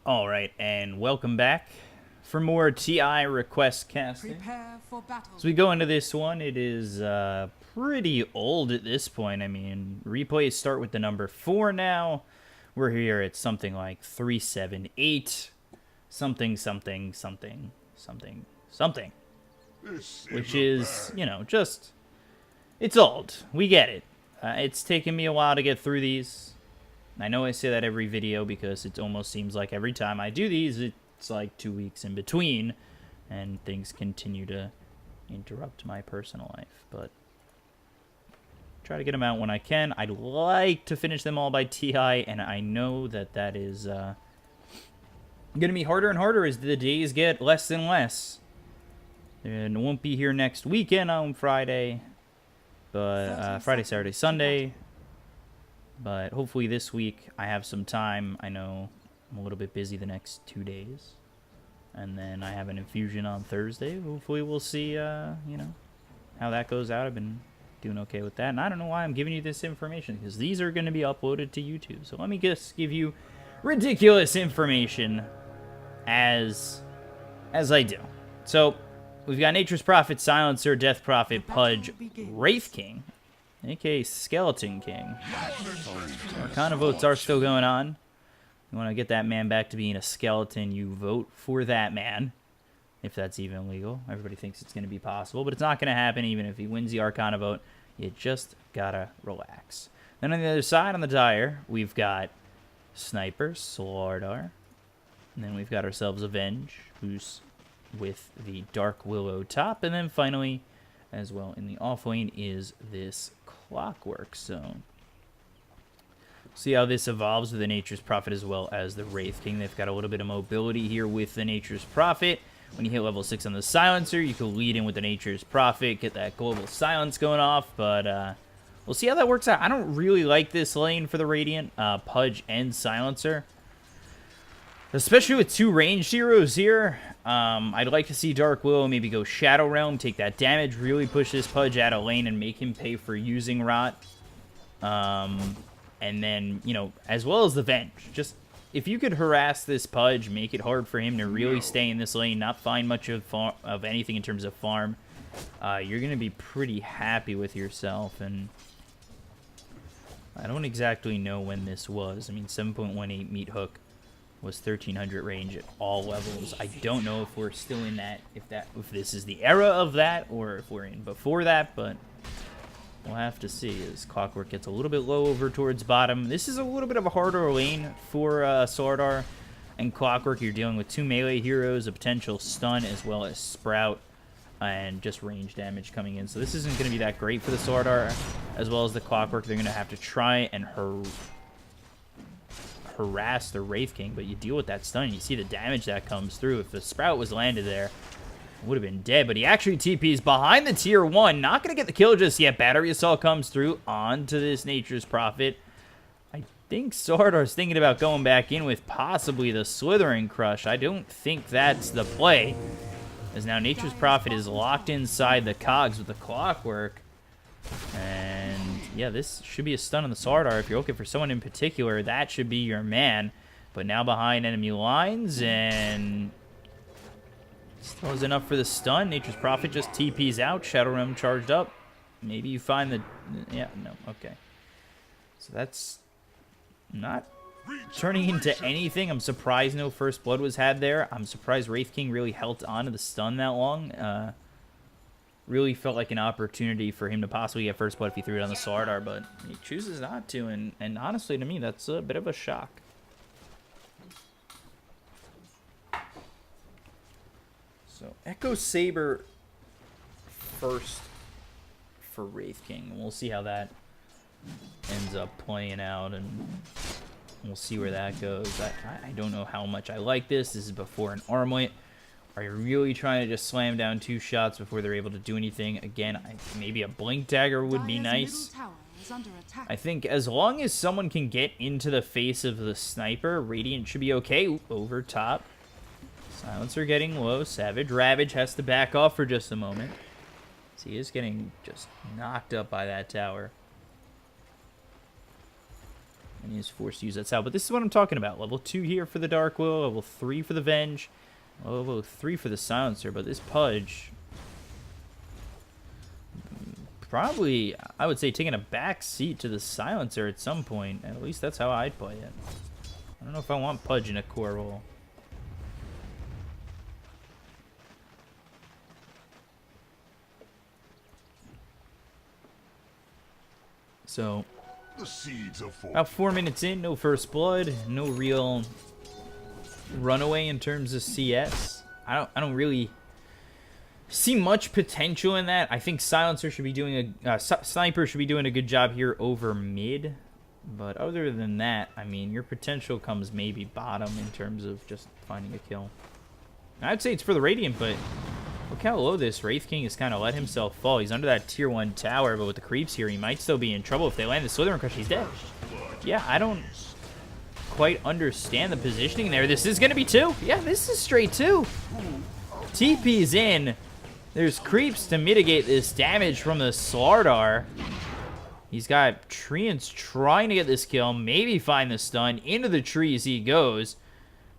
Alright, and welcome back for more TI request casting. As we go into this one, it is pretty old at this point. I mean, replays start with the number 4 now. We're here at something like 378 something something something something something. Which is, you know, just... it's old. We get it. It's taken me a while to get through these. I know I say that every video because it almost seems like every time I do these, it's like 2 weeks in between, and things continue to interrupt my personal life, but try to get them out when I can. I'd like to finish them all by TI, and I know that that is going to be harder and harder as the days get less and less. And won't be here next weekend on Friday, but Friday, Saturday, Sunday. But hopefully this week I have some time. I know I'm a little bit busy the next 2 days. And then I have an infusion on Thursday. Hopefully we'll see, you know, how that goes out. I've been doing okay with that. And I don't know why I'm giving you this information, because these are going to be uploaded to YouTube. So let me just give you ridiculous information as I do. So we've got Nature's Prophet, Silencer, Death Prophet, Pudge, Wraith King, a.k.a. Skeleton King. Arcana votes are still going on. You want to get that man back to being a skeleton, you vote for that man. If that's even legal. Everybody thinks it's going to be possible, but it's not going to happen even if he wins the Arcana vote. You just gotta relax. Then on the other side, on the Dire, we've got Sniper, Slardar. And then we've got ourselves Avenge, who's with the Dark Willow top. And then finally, as well in the off lane, is this Clockwork. So see how this evolves with the Nature's Prophet as well as the Wraith King. They've got a little bit of mobility here with the Nature's Prophet. When you hit level 6 on the Silencer, you can lead in with the Nature's Prophet, get that global silence going off, but we'll see how that works out. I don't really like this lane for the Radiant, Pudge and Silencer, especially with 2 ranged heroes here. I'd like to see Dark Willow maybe go Shadow Realm, take that damage, really push this Pudge out of lane and make him pay for using Rot. And then, you know, as well as the Venge. Just, if you could harass this Pudge, make it hard for him to really stay in this lane, not find much of anything in terms of farm, you're going to be pretty happy with yourself. And I don't exactly know when this was. I mean, 7.18 meat hook was 1300 range at all levels. I don't know if we're still in that, if this is the era of that, or if we're in before that, but we'll have to see as Clockwork gets a little bit low over towards bottom. This is a little bit of a harder lane for Slardar and Clockwork. You're dealing with 2 melee heroes, a potential stun, as well as Sprout, and just range damage coming in. So this isn't going to be that great for the Slardar, as well as the Clockwork. They're going to have to try and harass the Wraith King, but you deal with that stun. You see the damage that comes through. If the Sprout was landed there, would have been dead, but he actually TPs behind the tier 1. Not going to get the kill just yet. Battery Assault comes through onto this Nature's Prophet. I think Sardar's thinking about going back in with possibly the Slithering Crush. I don't think that's the play, as now Nature's Prophet is locked inside the cogs with the Clockwork. And yeah, this should be a stun on the Slardar. If you're looking for someone in particular, that should be your man. But now behind enemy lines, and still is enough for the stun. Nature's Prophet just TPs out. Shadow Realm charged up. Maybe you find the... yeah, no, okay. So that's not turning into anything. I'm surprised no First Blood was had there. I'm surprised Wraith King really held on to the stun that long. Really felt like an opportunity for him to possibly get First Blood if he threw it on the Slardar, but he chooses not to, and honestly, to me, that's a bit of a shock. So, Echo Saber first for Wraith King. We'll see how that ends up playing out, and we'll see where that goes. I don't know how much I like this. This is before an armlet. Are you really trying to just slam down 2 shots before they're able to do anything? Again, maybe a Blink Dagger would be nice. I think as long as someone can get into the face of the Sniper, Radiant should be okay. Ooh, over top. Silencer getting low. Savage Ravage has to back off for just a moment. So he is getting just knocked up by that tower. And he is forced to use that salve. But this is what I'm talking about. Level 2 here for the Dark Will. Level 3 for the Venge. Level 3 for the Silencer. But this Pudge... probably, I would say, taking a back seat to the Silencer at some point. At least that's how I'd play it. I don't know if I want Pudge in a core role. So, about 4 minutes in, no first blood, no real runaway in terms of CS. I don't really see much potential in that. I think Silencer should be doing Sniper should be doing a good job here over mid. But other than that, I mean, your potential comes maybe bottom in terms of just finding a kill. I'd say it's for the Radiant, but look how low this Wraith King has kind of let himself fall. He's under that tier 1 tower, but with the creeps here, he might still be in trouble. If they land the Slithering Crush, he's dead. Yeah, I don't quite understand the positioning there. This is going to be 2. Yeah, this is straight 2. TP's in. There's creeps to mitigate this damage from the Slardar. He's got Treants trying to get this kill, maybe find the stun. Into the trees he goes.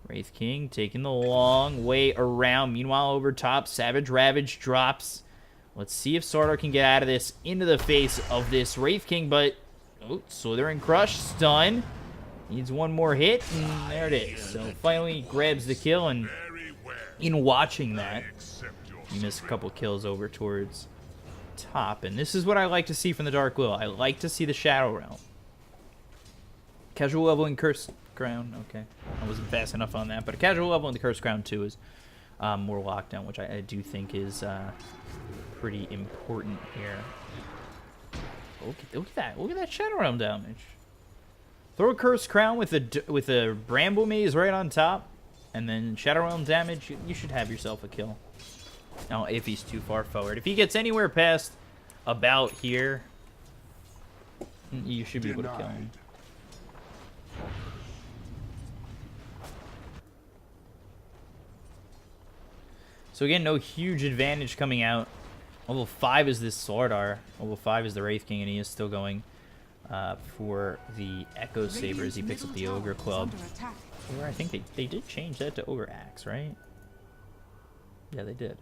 Wraith King taking the long way around. Meanwhile, over top, Savage Ravage drops. Let's see if Slardar can get out of this into the face of this Wraith King, but... oh, Slithering Crush, stun. Needs one more hit, and there it is. So finally grabs the kill, and in watching that, he missed a couple kills over towards top. And this is what I like to see from the Dark Will. I like to see the Shadow Realm. Casual leveling Curse Crown. Okay, I wasn't fast enough on that. But a casual level in the Curse Crown 2 is more lockdown, which I do think is pretty important here. Look at that. Look at that Shadow Realm damage. Throw a Curse Crown with a Bramble Maze right on top, and then Shadow Realm damage. You should have yourself a kill. Now, if he's too far forward. If he gets anywhere past about here, you should be able to kill him. So again, no huge advantage coming out. Level 5 is this Slardar. Level 5 is the Wraith King, and he is still going for the Echo Saber as he picks up the Ogre Club. Or I think they did change that to Ogre Axe, right? Yeah, they did.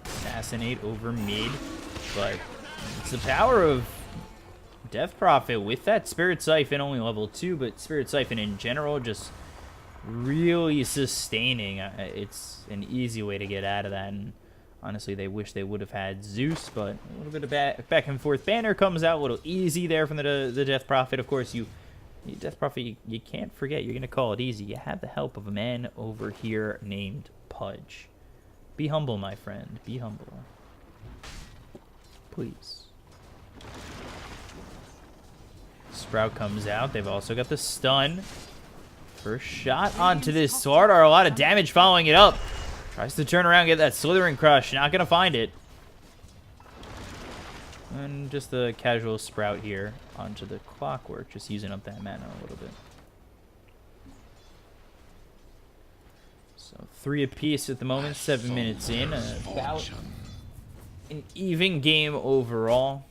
Assassinate over mid, but it's the power of Death Prophet with that Spirit Siphon, only level 2, but Spirit Siphon in general just really sustaining. It's an easy way to get out of that, and honestly they wish they would have had Zeus, but a little bit of back and forth. Banner comes out a little easy there from the Death Prophet. Of course, Death Prophet, you can't forget, you're going to call it easy. You have the help of a man over here named Pudge. Be humble, my friend. Be humble. Please. Sprout comes out. They've also got the stun. First shot onto this Slardar. A lot of damage following it up. Tries to turn around and get that Slithering Crush. Not going to find it. And just the casual Sprout here onto the Clockwork. Just using up that mana a little bit. So 3 apiece at the moment, 7 minutes in. About an even game overall.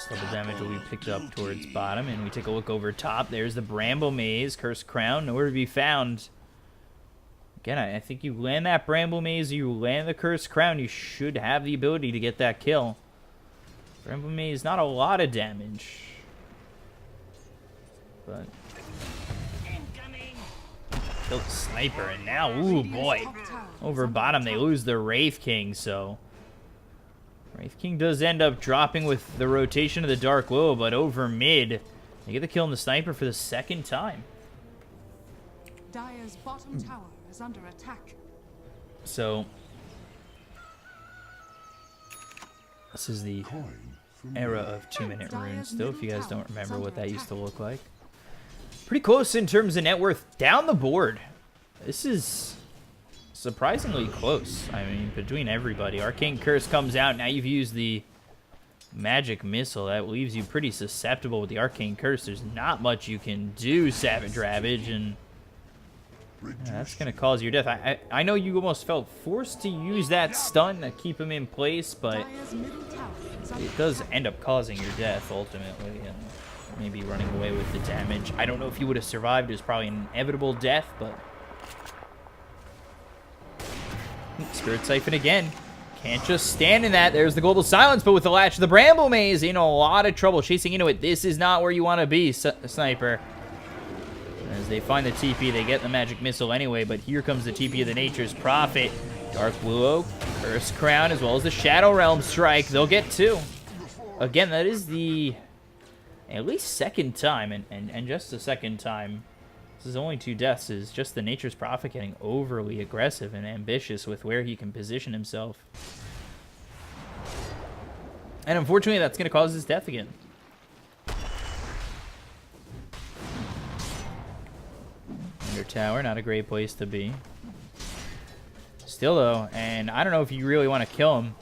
Double damage will be picked up towards bottom, and we take a look over top. There's the Bramble Maze, Cursed Crown, nowhere to be found. Again, I think you land that Bramble Maze, you land the Cursed Crown, you should have the ability to get that kill. Bramble Maze, not a lot of damage, but killed the Sniper, and now, ooh boy, over bottom they lose the Wraith King, so Wraith King does end up dropping with the rotation of the Dark Will, but over mid, they get the kill on the Sniper for the second time. Dire's bottom tower is under attack. So, this is the era of 2-minute runes still, if you guys don't remember what that used to look like. Pretty close in terms of net worth down the board. This is surprisingly close. I mean, between everybody. Arcane Curse comes out. Now you've used the Magic Missile. That leaves you pretty susceptible with the Arcane Curse. There's not much you can do, Savage Ravage, and Yeah, that's going to cause your death. I know you almost felt forced to use that stun to keep him in place, but it does end up causing your death ultimately, and maybe running away with the damage. I don't know if you would have survived. It was probably an inevitable death, but... Spirit Siphon again. Can't just stand in that. There's the Global Silence, but with the Latch of the Bramble Maze, in a lot of trouble chasing into it. This is not where you want to be, Sniper. As they find the TP, they get the Magic Missile anyway, but here comes the TP of the Nature's Prophet. Dark Willow, Curse Crown, as well as the Shadow Realm Strike. They'll get two. Again, that is the at least second time, and just the second time. This is only 2 deaths, is just the Nature's Prophet getting overly aggressive and ambitious with where he can position himself. And unfortunately, that's going to cause his death again. Under tower, not a great place to be. Still, though, and I don't know if you really want to kill him.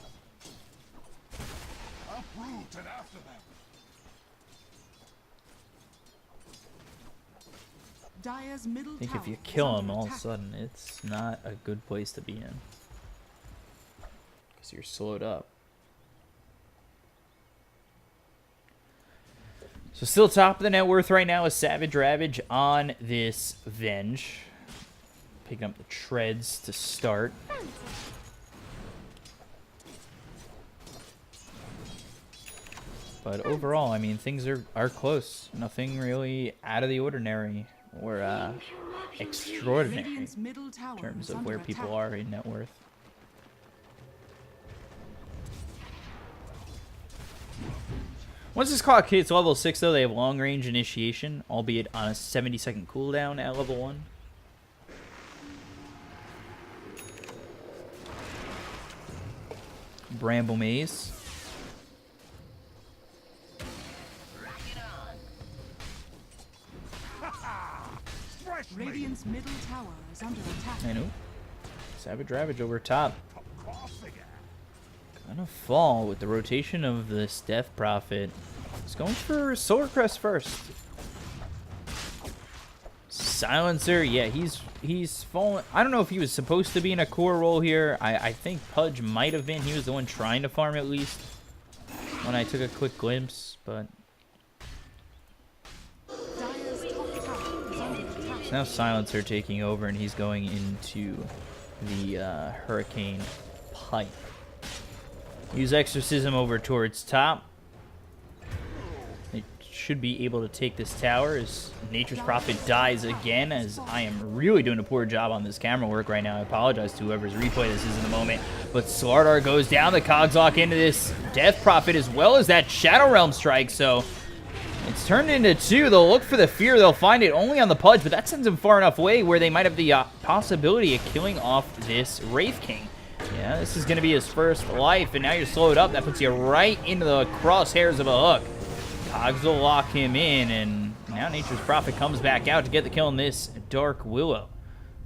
I think if you kill him, all of a sudden, it's not a good place to be in. Because you're slowed up. So still top of the net worth right now is Savage Ravage on this Venge. Picking up the treads to start. But overall, I mean, things are close. Nothing really out of the ordinary. Or extraordinary in terms of where people are in net worth. Once this clock hits level 6, though, they have long range initiation, albeit on a 70-second cooldown at level 1. Bramble Maze. Radiant's middle tower is under attack. I know. Savage Ravage over top. Gonna fall with the rotation of this Death Prophet. He's going for Solar Crest first. Silencer, yeah, he's fallen. I don't know if he was supposed to be in a core role here. I think Pudge might have been. He was the one trying to farm at least when I took a quick glimpse, but now Silencer taking over, and he's going into the Hurricane Pipe. Use Exorcism over towards top. They should be able to take this tower as Nature's Prophet dies again, as I am really doing a poor job on this camera work right now. I apologize to whoever's replay this is in the moment. But Slardar goes down, the Cogs lock into this Death Prophet as well as that Shadow Realm Strike, so it's turned into 2. They'll look for the Fear. They'll find it only on the Pudge, but that sends him far enough away where they might have the possibility of killing off this Wraith King. Yeah, this is going to be his first life, and now you're slowed up. That puts you right into the crosshairs of a hook. Cogs will lock him in, and now Nature's Prophet comes back out to get the kill on this Dark Willow.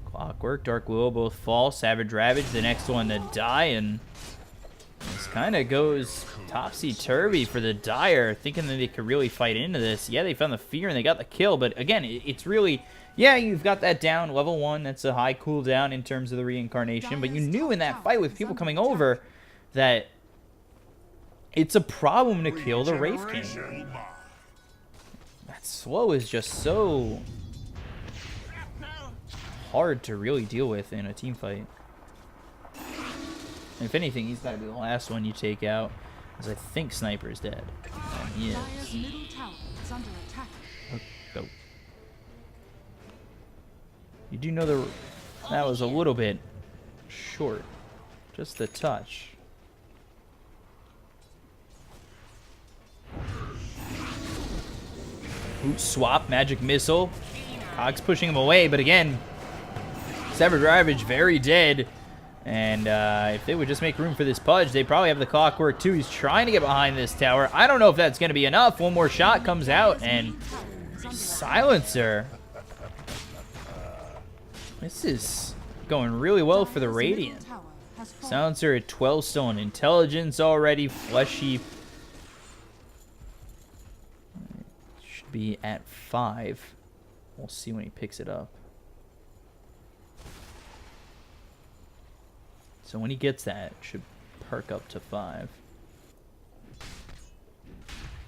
Clockwork, Dark Willow both fall. Savage Ravage, the next one to die, and this kind of goes topsy-turvy for the Dire, thinking that they could really fight into this. Yeah, they found the Fear and they got the kill, but again, it's really, yeah, you've got that down, level 1, that's a high cooldown in terms of the reincarnation, but you knew in that fight with people coming over that it's a problem to kill the Wraith King. That slow is just so hard to really deal with in a team fight. If anything, he's got to be the last one you take out, as I think Sniper is dead. And he is. Oh. You do know that was a little bit short, just a touch. Boot swap, Magic Missile. Cogs pushing him away, but again, Savage Ravage very dead. And if they would just make room for this Pudge, they probably have the Clockwork too. He's trying to get behind this tower. I don't know if that's going to be enough. One more shot comes out, and Silencer. This is going really well for the Radiant. Silencer at 12 stone intelligence already. Flesh Heap should be at 5. We'll see when he picks it up. So when he gets that, it should perk up to 5.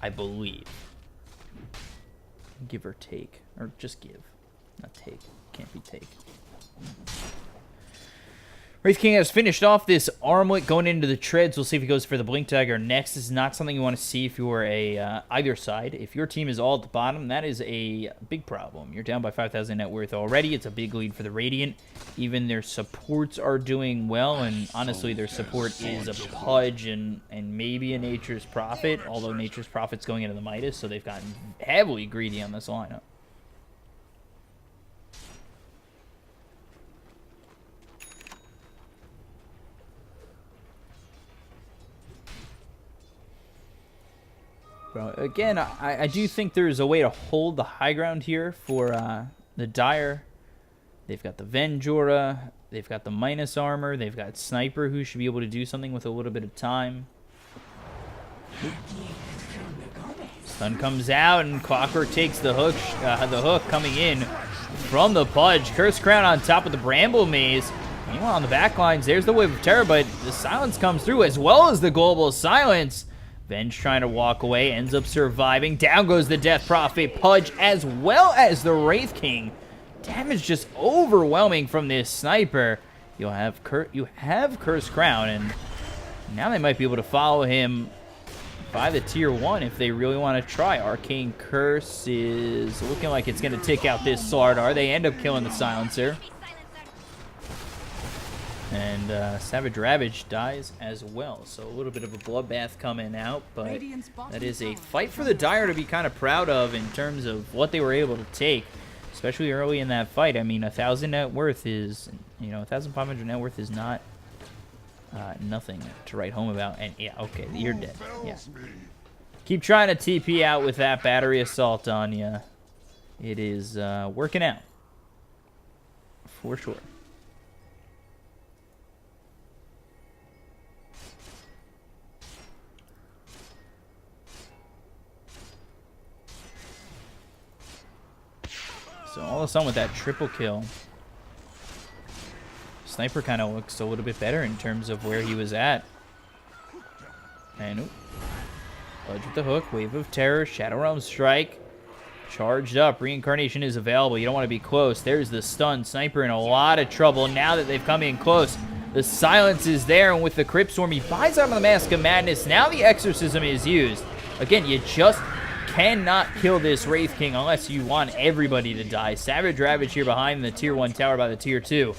I believe. Give or take. Or just give. Not take. Can't be take. Wraith King has finished off this armlet going into the treads. We'll see if he goes for the Blink Dagger next. This is not something you want to see if you're either side. If your team is all at the bottom, that is a big problem. You're down by 5,000 net worth already. It's a big lead for the Radiant. Even their supports are doing well, and honestly, their support is a Pudge and maybe a Nature's Prophet, although Nature's Prophet's going into the Midas, so they've gotten heavily greedy on this lineup. Bro, again, I do think there's a way to hold the high ground here for the Dire. They've got the Venjora. They've got the minus armor. They've got Sniper, who should be able to do something with a little bit of time. Stun comes out, and Clockwork takes the hook coming in from the Pudge. Curse Crown on top of the Bramble Maze. Meanwhile, on the back lines, there's the Wave of Terror, but the Silence comes through as well as the Global Silence. Venge trying to walk away, ends up surviving. Down goes the Death Prophet, Pudge, as well as the Wraith King. Damage just overwhelming from this Sniper. You have Curse Crown, and now they might be able to follow him by the tier 1 if they really want to try. Arcane Curse is looking like it's going to take out this Slardar. They end up killing the Silencer. And Savage Ravage dies as well. So a little bit of a bloodbath coming out, but that is a fight for the Dire to be kind of proud of in terms of what they were able to take, especially early in that fight. I mean, 1,000 net worth is, 1,500 net worth is not nothing to write home about. And yeah, okay, you're dead. Yeah. Keep trying to TP out with that battery assault on you. It is working out for sure. So all of a sudden with that triple kill, Sniper kind of looks a little bit better in terms of where he was at. And Pudge with the hook, Wave of Terror, Shadow Realm Strike, charged up. Reincarnation is available. You don't want to be close. There's the stun. Sniper in a lot of trouble now that they've come in close. The Silence is there, and with the Crypt Storm, he buys out of the Mask of Madness. Now the Exorcism is used. Again, you just cannot kill this Wraith King unless you want everybody to die. Savage Ravage here behind the tier 1 tower by the tier 2.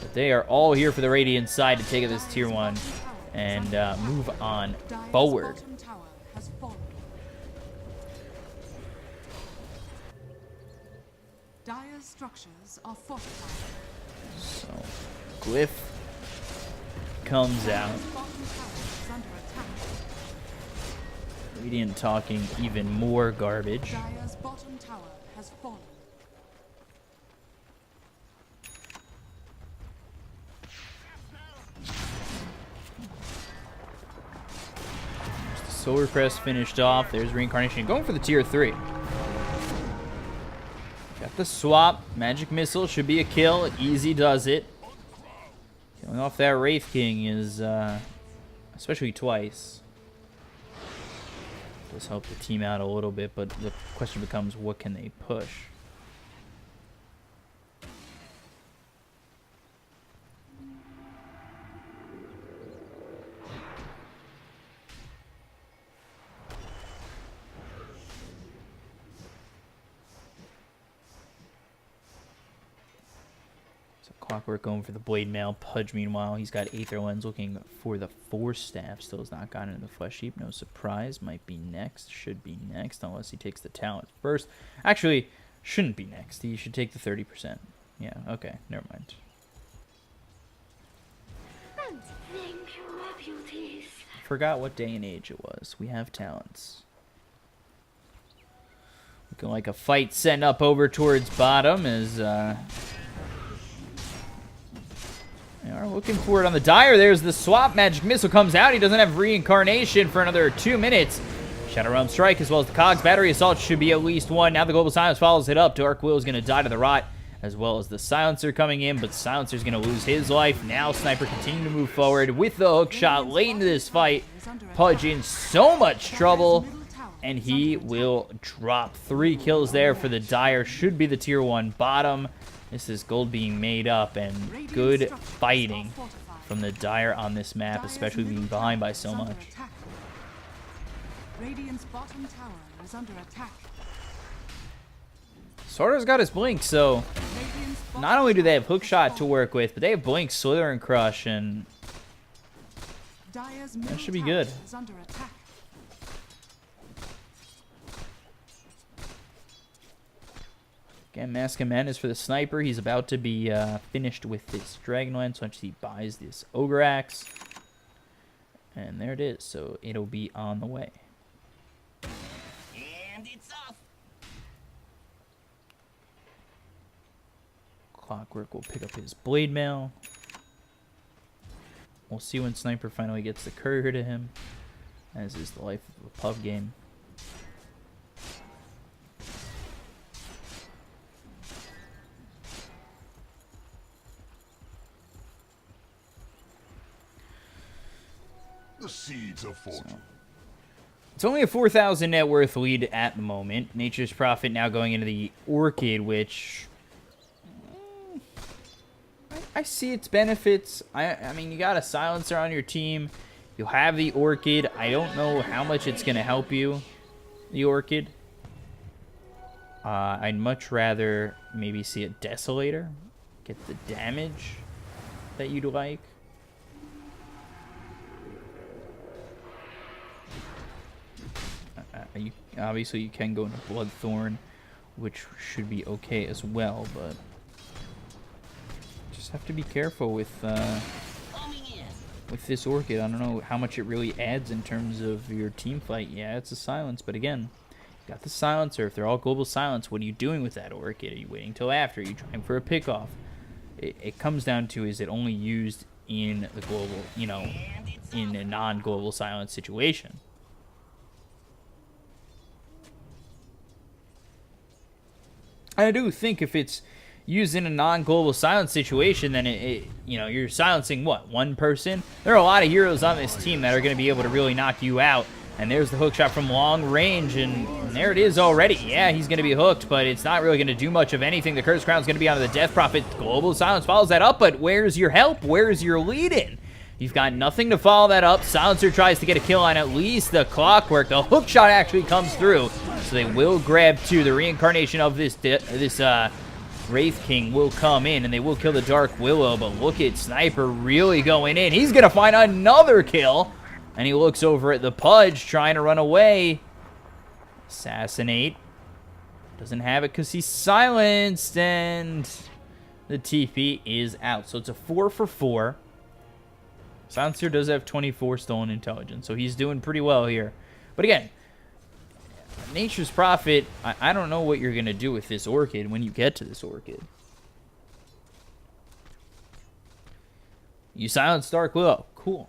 But they are all here for the Radiant side to take this tier 1 and move on forward. Dire's structures are fortified. So, Glyph comes out. Radiant talking even more garbage. Dire's bottom tower has fallen. There's the Solar Crest finished off. There's Reincarnation going for the tier 3. Got the swap. Magic Missile should be a kill. Easy does it. Killing off that Wraith King is, especially twice, does help the team out a little bit, but the question becomes, what can they push? Clockwork going for the Blade Mail. Pudge, meanwhile, he's got Aether Lens looking for the Force Staff. Still has not gotten into the Flesh Heap. No surprise. Might be next. Should be next, unless he takes the Talent first. Actually, shouldn't be next. He should take the 30%. Yeah, okay. Never mind. Forgot what day and age it was. We have talents. Looking like a fight setting up over towards bottom as... They are looking for it on the Dire. There's the swap. Magic Missile comes out. He doesn't have Reincarnation for another 2 minutes. Shadow Realm Strike as well as the Cogs. Battery Assault should be at least 1. Now the Global Silence follows it up. Dark Will is going to die to the rot as well as the Silencer coming in, but Silencer's going to lose his life. Now Sniper continuing to move forward with the hook shot late into this fight. Pudge in so much trouble, and he will drop 3 kills there for the Dire. Should be the tier 1 bottom. This is gold being made up, and good fighting from the Dire on this map, especially being behind by so much. Radiant's bottom tower is under attack. Sorter's got his blink, so not only do they have hookshot to work with, but they have blink, slither, and crush, and that should be good. Again, Mask of Madness for the Sniper. He's about to be finished with this Dragonlance once he buys this Ogre Axe. And there it is, so it'll be on the way. And it's off. Clockwork will pick up his Blade Mail. We'll see when Sniper finally gets the courier to him, as is the life of a pub game. The seeds of fortune. It's only a 4,000 net worth lead at the moment. Nature's Prophet now going into the Orchid, which I see its benefits. I mean, you got a Silencer on your team. You'll have the Orchid. I don't know how much it's going to help you, the Orchid. I'd much rather maybe see a Desolator. Get the damage that you'd like. Obviously, you can go into Bloodthorn, which should be okay as well, but just have to be careful with this Orchid. I don't know how much it really adds in terms of your team fight. Yeah, it's a silence, but again, you got the Silencer. If they're all global silence, what are you doing with that Orchid? Are you waiting till after? Are you trying for a pickoff? It comes down to, is it only used in the global, you know, in a non-global silence situation? I do think if it's used in a non-global silence situation, then you know, you're silencing what, one person? There are a lot of heroes on this team that are going to be able to really knock you out. And there's the hook shot from long range, and there it is already. Yeah, he's going to be hooked, but it's not really going to do much of anything. The Curse Crown's going to be on the Death Prophet. Global silence follows that up, but where's your help? Where's your lead-in? You've got nothing to follow that up. Silencer tries to get a kill on at least the Clockwork. The hook shot actually comes through, so they will grab 2. The reincarnation of this Wraith King will come in, and they will kill the Dark Willow, but look at Sniper really going in. He's going to find another kill, and he looks over at the Pudge trying to run away. Assassinate. Doesn't have it because he's silenced, and the TP is out. So it's a 4 for 4. Silencer does have 24 stolen intelligence, so he's doing pretty well here. But again, Nature's Prophet, I don't know what you're going to do with this Orchid when you get to this Orchid. You silence Dark Willow. Cool.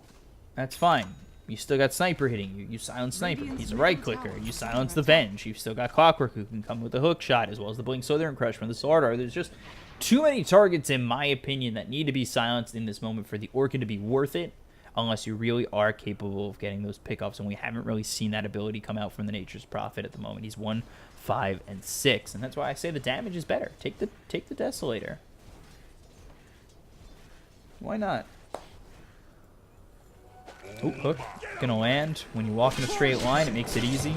That's fine. You still got Sniper hitting you. You silence Sniper. He's a right-clicker. You silence the Venge. You've still got Clockwork who can come with a hook shot, as well as the Blink Slither and Crush from the Slardar. There's just too many targets, in my opinion, that need to be silenced in this moment for the Orchid to be worth it, unless you really are capable of getting those pickoffs, and we haven't really seen that ability come out from the Nature's Prophet at the moment. He's 1, 5, and 6, and that's why I say the damage is better. Take the Desolator. Why not? Oh, hook. Gonna land. When you walk in a straight line, it makes it easy.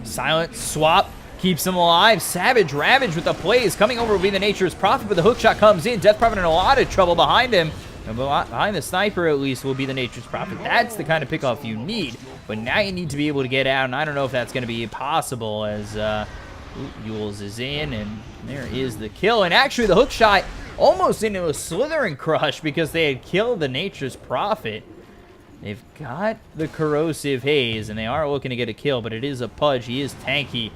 Silent swap. Keeps him alive. Savage Ravage with the plays. Coming over will be the Nature's Prophet, but the hookshot comes in. Death Prophet in a lot of trouble behind him. And behind the Sniper, at least, will be the Nature's Prophet. That's the kind of pickoff you need. But now you need to be able to get out, and I don't know if that's going to be possible as Yules is in, and there is the kill. And actually, the hookshot almost into a Slithering Crush because they had killed the Nature's Prophet. They've got the Corrosive Haze, and they are looking to get a kill, but it is a Pudge. He is tanky.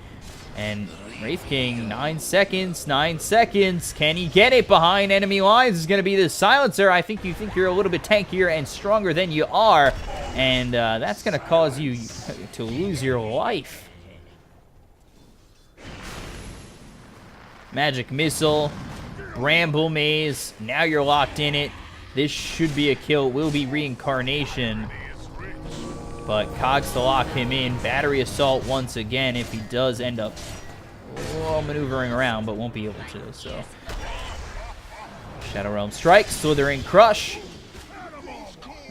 And Wraith King, 9 seconds, 9 seconds. Can he get it behind enemy lines? Is going to be the Silencer. I think you think you're a little bit tankier and stronger than you are, and that's going to cause you to lose your life. Magic Missile, Bramble Maze. Now you're locked in it. This should be a kill. It will be Reincarnation. But Cogs to lock him in. Battery Assault once again if he does end up maneuvering around, but won't be able to. So Shadow Realm Strike, Slithering Crush.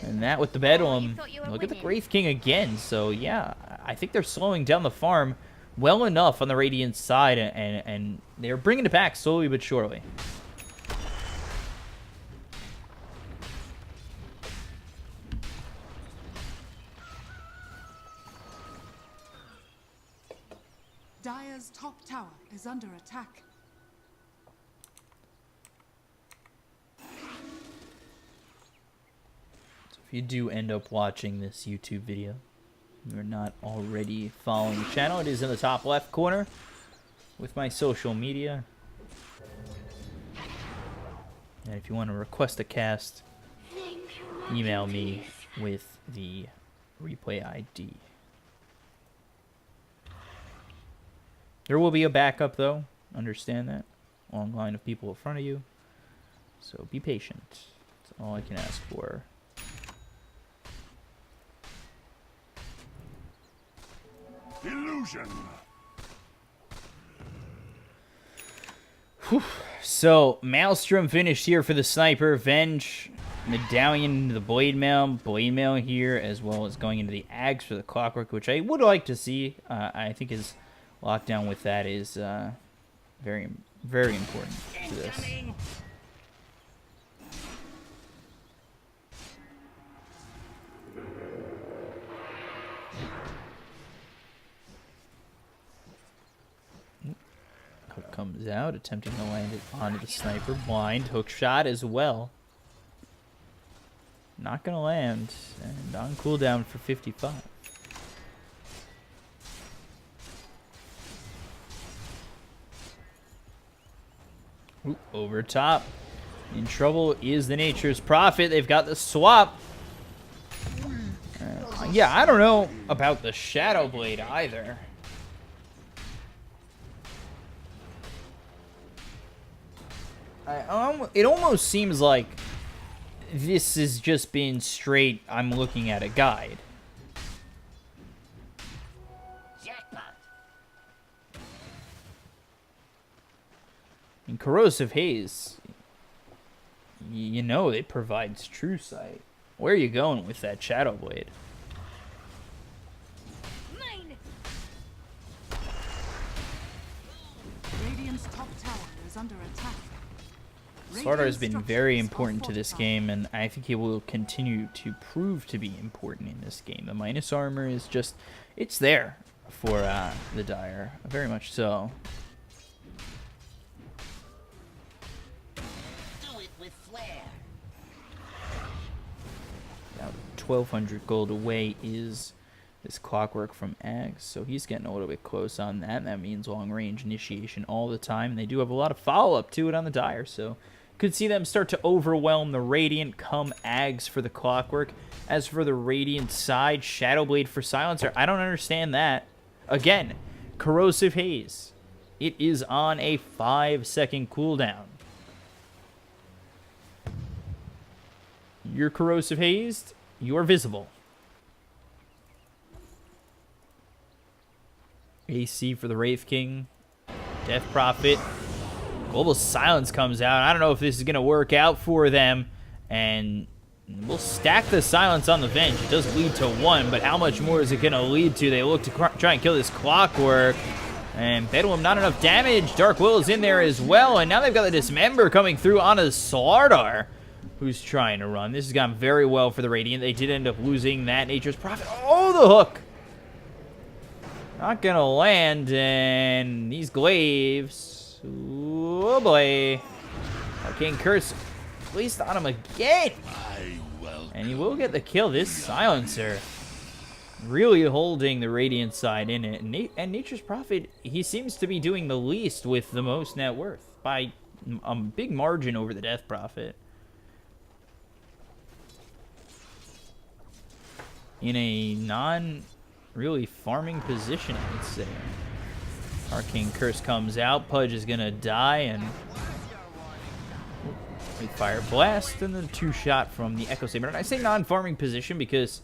And that with the Bedlam. Look at the Wraith King again. So yeah, I think they're slowing down the farm well enough on the Radiant side, and they're bringing it back slowly but surely. Dire's top tower is under attack. If you do end up watching this YouTube video, you're not already following the channel, it is in the top left corner with my social media. And if you want to request a cast, email me with the replay ID. There will be a backup though, understand that. Long line of people in front of you. So be patient. That's all I can ask for. Illusion. Whew. So Maelstrom finished here for the Sniper. Venge, Medallion into the Blade Mail here, as well as going into the Ags for the Clockwork, which I would like to see. I think his lockdown with that is very, very important to this. Hook comes out, attempting to land it onto the Sniper. Blind hook shot as well. Not gonna land, and on cooldown for 55. Ooh, over top. In trouble is the Nature's Prophet. They've got the swap. Yeah, I don't know about the Shadow Blade either. It almost seems like this is just being straight, I'm looking at a guide. In Corrosive Haze, you know it provides true sight. Where are you going with that Shadow Blade? Radiant's top tower is under attack. Slardar has been very important to this game, and I think he will continue to prove to be important in this game. The minus armor is just, it's there for the Dire, very much so. Do it with flair. About 1,200 gold away is this Clockwork from Ags, so he's getting a little bit close on that. That means long range initiation all the time. They do have a lot of follow-up to it on the Dire, so could see them start to overwhelm the Radiant come Ags for the Clockwork. As for the Radiant side, Shadow Blade for Silencer, I don't understand that. Again, Corrosive Haze. It is on a 5-second cooldown. You're Corrosive Hazed, you're visible. AC for the Wraith King. Death Prophet. Global Silence comes out. I don't know if this is going to work out for them. And we'll stack the Silence on the Venge. It does lead to 1, but how much more is it going to lead to? They look to try and kill this Clockwork. And Bedlam, not enough damage. Dark Will is in there as well. And now they've got the Dismember coming through onto Slardar, who's trying to run. This has gone very well for the Radiant. They did end up losing that Nature's Prophet. Oh, the hook! Not gonna land, and these glaives. Oh boy. Arcane Curse placed on him again. And he will get the kill. This Silencer really holding the Radiant side in it. And Nature's Prophet, he seems to be doing the least with the most net worth by a big margin over the Death Prophet. In a non really farming position, I would say. Arcane Curse comes out. Pudge is going to die, and we fire Blast, and then 2-shot from the Echo Saber. And I say non-farming position because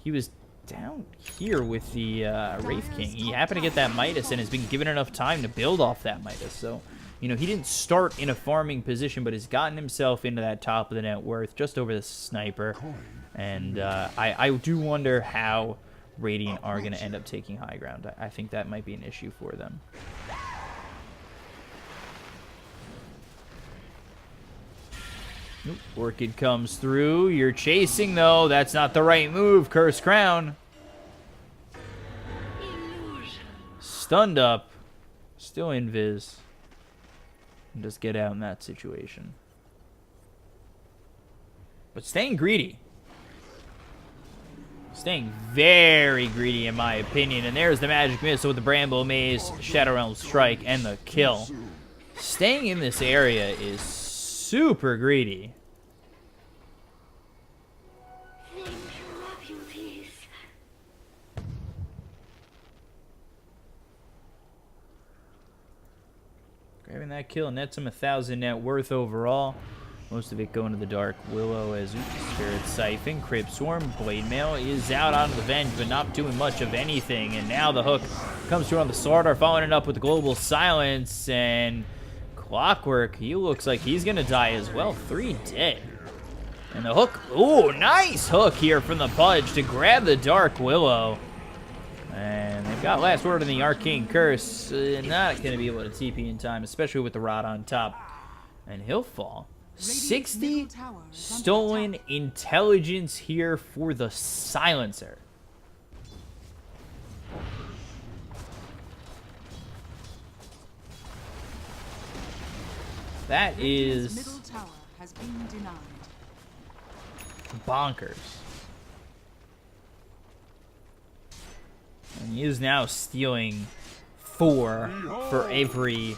he was down here with the Wraith King. He happened to get that Midas and has been given enough time to build off that Midas. So, you know, he didn't start in a farming position, but has gotten himself into that top of the net worth just over the Sniper. And I do wonder how Radiant are going to end up taking high ground. I think that might be an issue for them. Oop, Orchid comes through. You're chasing, though. That's not the right move. Curse Crown. Stunned up. Still invis. And just get out in that situation. But staying greedy. Staying very greedy, in my opinion. And there's the Magic Missile with the Bramble Maze, Shadow Realm Strike, and the kill. Staying in this area is super greedy. Grabbing that kill nets him 1,000 net worth overall. Most of it going to the Dark Willow as Spirit Siphon. Crypt Swarm. Blade Mail is out onto the Venge, but not doing much of anything. And now the hook comes through on the Slardar, following it up with the Global Silence. And Clockwork, he looks like he's going to die as well. 3 dead. And the hook, ooh, nice hook here from the Pudge to grab the Dark Willow. And they've got last word on the Arcane Curse. Not going to be able to TP in time, especially with the Rod on top. And he'll fall. 60 stolen intelligence here for the Silencer. That is middle tower has been denied. Bonkers. And he is now stealing 4 for every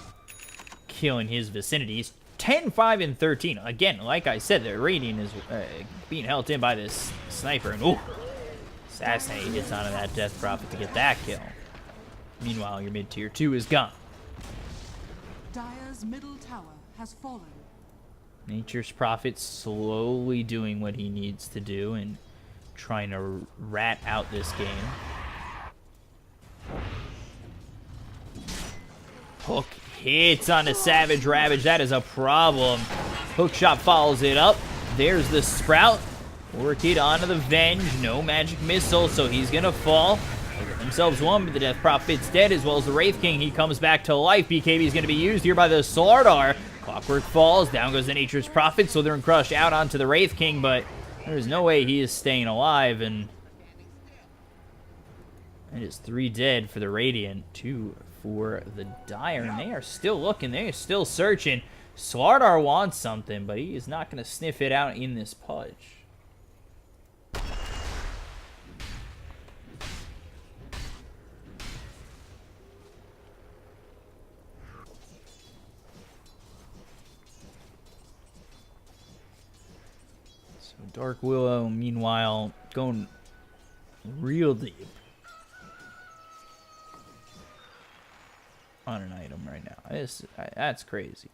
kill in his vicinities. 10, 5, and 13. Again, like I said, the Radiant is being held in by this Sniper. And ooh, Assassinate hits onto that Death Prophet to get that kill. Meanwhile, your mid-tier 2 is gone. Dire's middle tower has fallen. Nature's Prophet slowly doing what he needs to do and trying to rat out this game. Hook hits on a Savage Ravage. That is a problem. Hookshot follows it up. There's the Sprout. Orchid onto the Venge. No Magic Missile, so he's going to fall. They get themselves one, but the Death Prophet's dead, as well as the Wraith King. He comes back to life. BKB is going to be used here by the Slardar. Clockwork falls. Down goes the Nature's Prophet. Slithering Crush out onto the Wraith King, but there's no way he is staying alive, and it is 3 dead for the Radiant, 2 for the Dire, and they are still looking. They are still searching. Slardar wants something, but he is not going to sniff it out in this Pudge. So Dark Willow, meanwhile, going real deep on an item right now. That's crazy.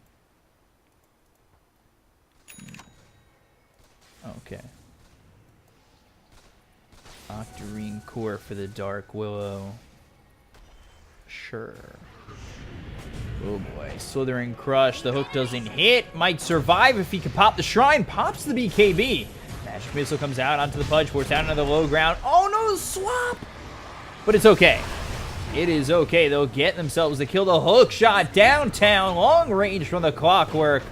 Okay. Octarine Core for the Dark Willow. Sure. Oh boy. Slithering Crush. The hook doesn't hit. Might survive if he can pop the Shrine. Pops the BKB. Magic Missile comes out onto the Pudge. Force down into the low ground. Oh no, swap! But it's okay. It is okay. They'll get themselves the kill. The hook shot downtown. Long range from the Clockwork.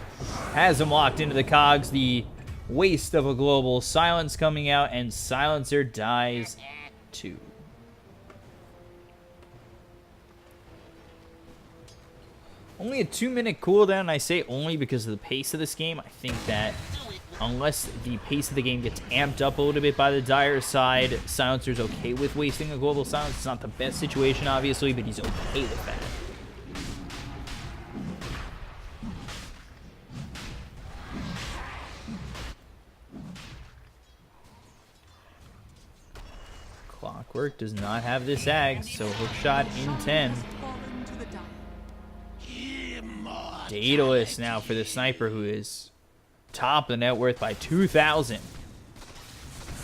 Has him locked into the cogs. The waste of a Global Silence coming out. And Silencer dies too. Only a 2-minute cooldown. I say only because of the pace of this game. I think that unless the pace of the game gets amped up a little bit by the Dire side, Silencer's okay with wasting a Global Silence. It's not the best situation, obviously, but he's okay with that. Clockwork does not have this Ag, so hookshot in 10. Fallen to the Dire. Daedalus now for the sniper, who is top of the net worth by 2,000.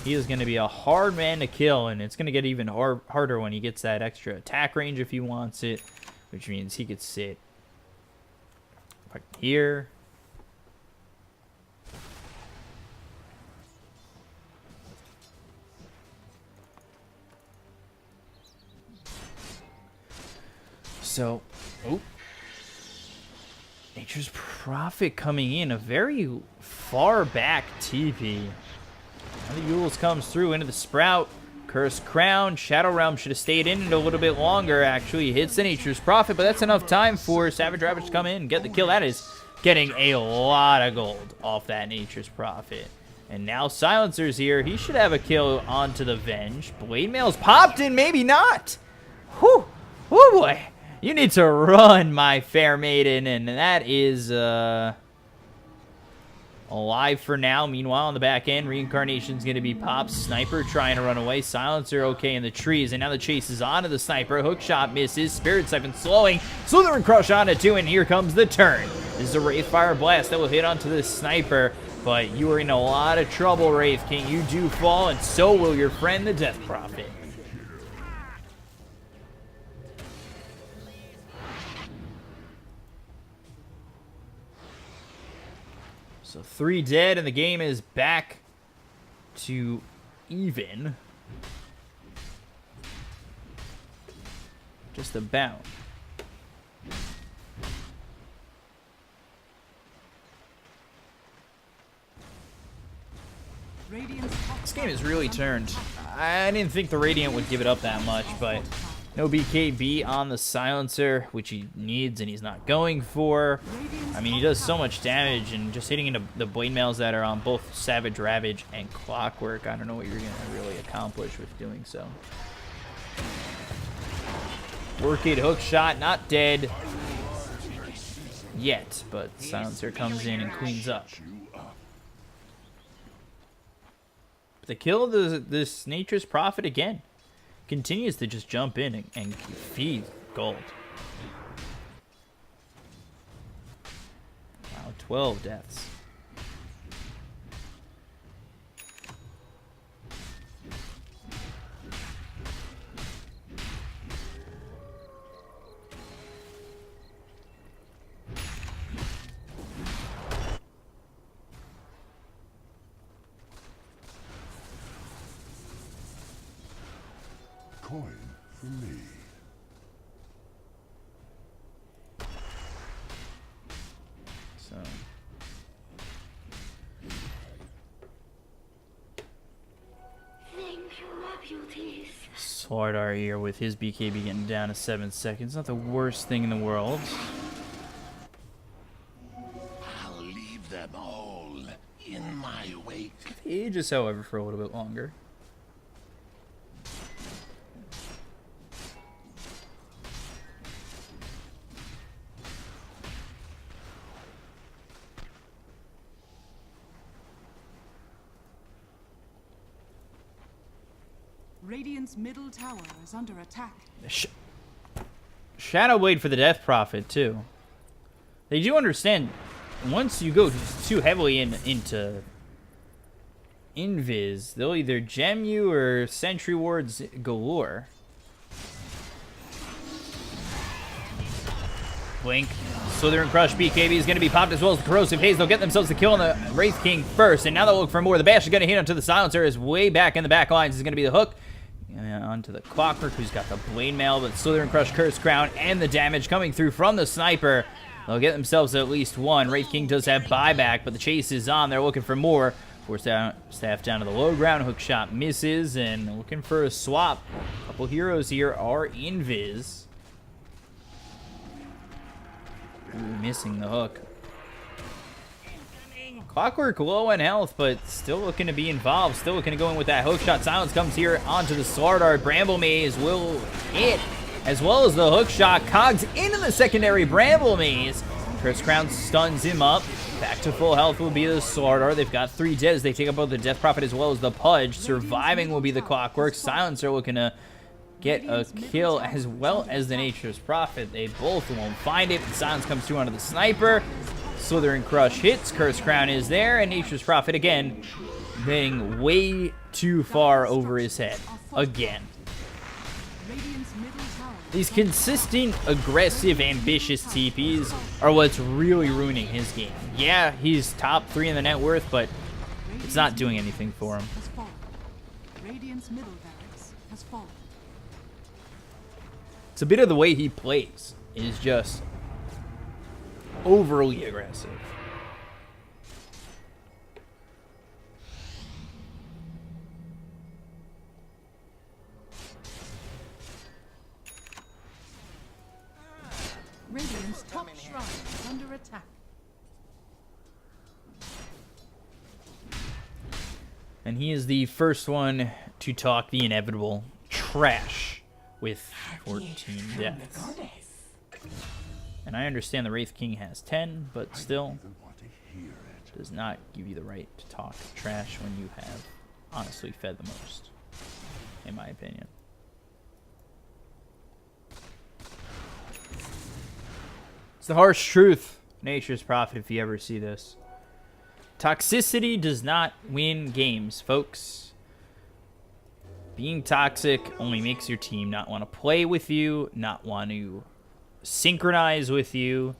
He is going to be a hard man to kill, and it's going to get even harder when he gets that extra attack range if he wants it, which means he could sit right here. So, oh, Nature's Prophet coming in, a very far back TP. Now the Yules comes through into the Sprout. Cursed Crown. Shadow Realm should have stayed in it a little bit longer, actually. Hits the Nature's Prophet, but that's enough time for Savage Ravage to come in and get the kill. That is getting a lot of gold off that Nature's Prophet. And now Silencer's here. He should have a kill onto the Venge. Blade Mail's popped in, maybe not. Whew. Whew, boy. You need to run, my fair maiden, and that is alive for now. Meanwhile, on the back end, Reincarnation's going to be popped. Sniper trying to run away. Silencer okay in the trees, and now the chase is onto the Sniper. Hookshot misses. Spirit Siphon slowing. Slithering Crush onto 2, and here comes the turn. This is a Wraithfire Blast that will hit onto the Sniper, but you are in a lot of trouble, Wraith King. You do fall, and so will your friend, the Death Prophet. So 3 dead, and the game is back to even. Just about. This game has really turned. I didn't think the Radiant would give it up that much, but no BKB on the Silencer, which he needs and he's not going for. I mean, he does so much damage, and just hitting into the Blade Mails that are on both Savage Ravage and Clockwork, I don't know what you're going to really accomplish with doing so. Work it, hook shot, not dead yet, but Silencer comes in and cleans up. But the kill of this Nature's Prophet again continues to just jump in and feed gold. Wow, 12 deaths. Coin for me. So Thank you, my beauties. Swordar here with his BKB getting down to 7 seconds. Not the worst thing in the world. I'll leave them all in my wake. Ages, however, for a little bit longer. Radiant's middle tower is under attack. Shadow Blade for the Death Prophet, too. They do understand, once you go too heavily into Invis, they'll either gem you or Sentry Wards galore. Blink. Slithering Crush BKB is going to be popped, as well as the Corrosive Haze. They'll get themselves the kill on the Wraith King first, and now they'll look for more. The Bash is going to hit onto the Silencer, is way back in the back lines. Is going to be the hook. Onto the Clockwork, who's got the Blade Mail, but Slithering Crush, Cursed Crown, and the damage coming through from the Sniper. They'll get themselves at least one. Wraith King does have buyback, but the chase is on. They're looking for more. Force staff down to the low ground. Hook shot misses, and looking for a swap. A couple heroes here are invis. Ooh, missing the hook. Clockwork low in health, but still looking to be involved. Still looking to go in with that hook shot. Silence comes here onto the Swordart. Bramble Maze will hit, as well as the hook shot. Cogs into the secondary Bramble Maze. Cursed Crown stuns him up. Back to full health will be the Swordart. They've got 3 dead as they take up both the Death Prophet as well as the Pudge. Surviving will be the Clockwork. Silencer looking to get a kill, as well as the Nature's Prophet. They both won't find it. The silence comes through onto the sniper. Slithering Crush hits. Curse Crown is there, and Nature's Prophet again being way too far over his head. Again. These consistent, aggressive, ambitious TPs are what's really ruining his game. Yeah, he's top 3 in the net worth, but it's not doing anything for him. Radiant's middle barracks has fallen. It's a bit of the way he plays is just overly aggressive. Radiant's top shrine is under attack. And he is the first one to talk the inevitable trash with 14 deaths. And I understand the Wraith King has 10, but still does not give you the right to talk trash when you have honestly fed the most, in my opinion. It's the harsh truth, Nature's Prophet, if you ever see this. Toxicity does not win games, folks. Being toxic only makes your team not want to play with you, not want to synchronize with you.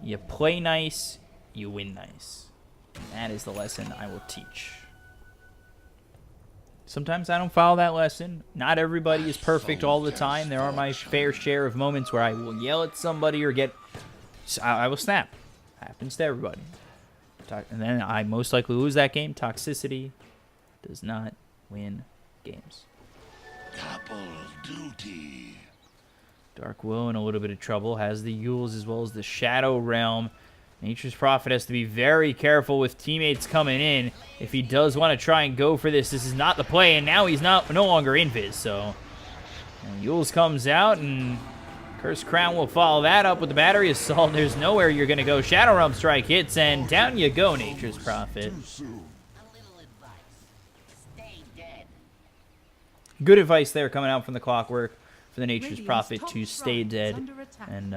You play nice, you win nice. And that is the lesson I will teach. Sometimes I don't follow that lesson. Not everybody is perfect all the time. There are my fair share of moments where I will yell at somebody or I will snap. Happens to everybody. And then I most likely lose that game. Toxicity does not win games. Couple duty. Dark Will in a little bit of trouble. Has the Yules as well as the Shadow Realm. Nature's Prophet has to be very careful with teammates coming in. If he does want to try and go for this, this is not the play. And now he's no longer invis. So Yules comes out and Curse Crown will follow that up with the Battery Assault. There's nowhere you're going to go. Shadow Realm Strike hits, and down you go, Nature's Prophet. Good advice there coming out from the Clockwork for the Nature's Prophet to stay dead. And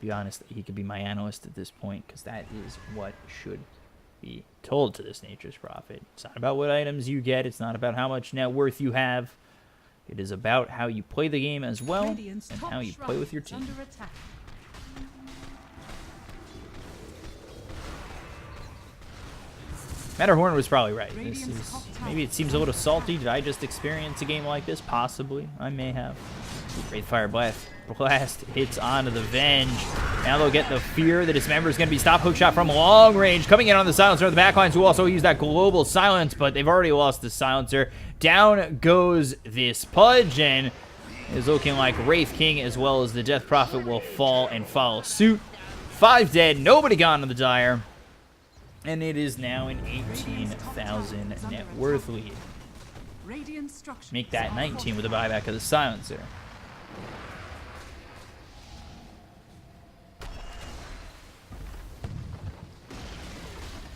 be honest, he could be my analyst at this point, because that is what should be told to this Nature's Prophet. It's not about what items you get. It's not about how much net worth you have. It is about how you play the game as well, and how you play with your team. Matterhorn was probably right. Maybe it seems a little salty. Did I just experience a game like this? Possibly. I may have. Wraithfire Blast hits onto the Venge. Now they'll get the fear that his member is going to be stopped. Hookshot from long range. Coming in on the Silencer. The backlines will also use that global silence, but they've already lost the Silencer. Down goes this Pudge, and is looking like Wraith King as well as the Death Prophet will fall and follow suit. 5 dead. Nobody gone to the Dire. And it is now an 18,000 net worth lead. Make that 19 with a buyback of the Silencer.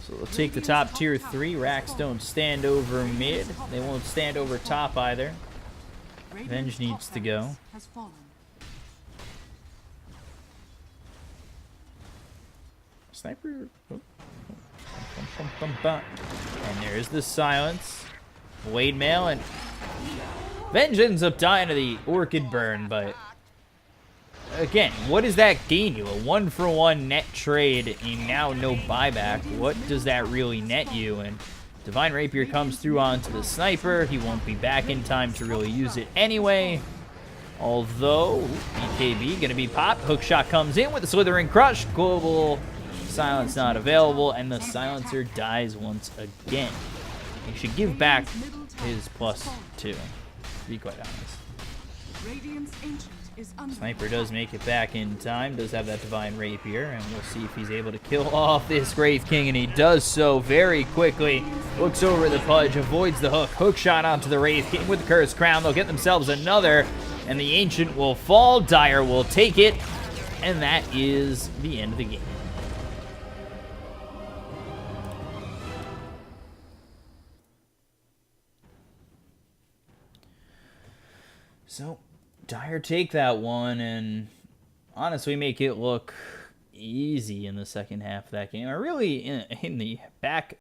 So they'll take the top tier 3. Racks don't stand over mid. They won't stand over top either. Venge needs to go. Sniper. Oh. And there's the silence. Blade Mail, and Venge ends up dying to the Orchid Burn, but again, what does that gain you? A 1-for-1 net trade and now no buyback. What does that really net you? And Divine Rapier comes through onto the Sniper. He won't be back in time to really use it anyway. Although, BKB going to be popped. Hookshot comes in with the Slithering Crush. Global Silence not available, and the Silencer dies once again. He should give back his +2, to be quite honest. Sniper does make it back in time, does have that Divine Rapier, and we'll see if he's able to kill off this Wraith King, and he does so very quickly. Looks over the Pudge, avoids the hook, hookshot onto the Wraith King with the Curse Crown. They'll get themselves another, and the Ancient will fall. Dire will take it, and that is the end of the game. So, Dire take that one and honestly make it look easy in the second half of that game. I really, in the back